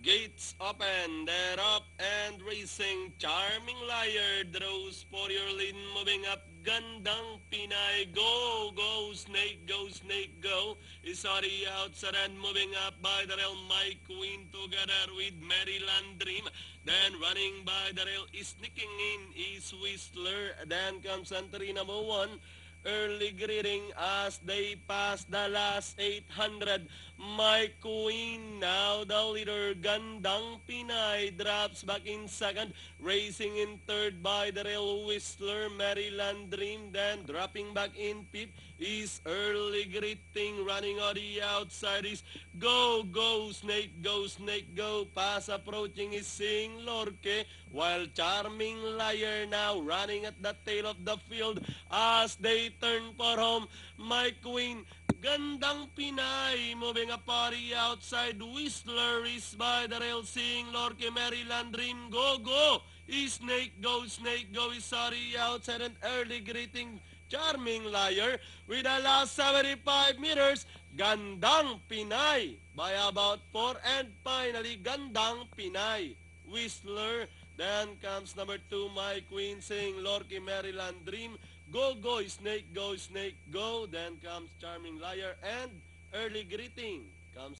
Gates open, they're up and racing. Charming Liar draws for your lead, moving up. Gandang Pinay, go, go, Snake, go, Snake, go. Is already outside and moving up by the rail. My Queen together with Maryland Dream. Then running by the rail is sneaking in is Whistler. Then comes entry number 1. Early greeting as they pass the last 800. My Queen, now the leader. Gandang Pinay drops back in second. Racing in third by the rail. Whistler, Maryland Dream. Then dropping back in fifth is Early Greeting. Running on the outside is Go, Go, Snake, Go, Snake, Go. Pass approaching is Sing Lorque. While Charming Liar now running at the tail of the field as they turn for home. My Queen, Gandang Pinay moving a party outside. Whistler is by the rail. Sing Lorque, Maryland Dream, go, go. Snake, go, Snake, go. Is sorry outside and Early Greeting. Charming Liar with the last 75 meters. Gandang Pinay by about 4 and finally Gandang Pinay. Whistler. Then comes number 2, My Queen, Sing Lorque, Maryland Dream. Go, go, Snake, go, Snake, go. Then comes Charming Liar and Early Greeting. Comes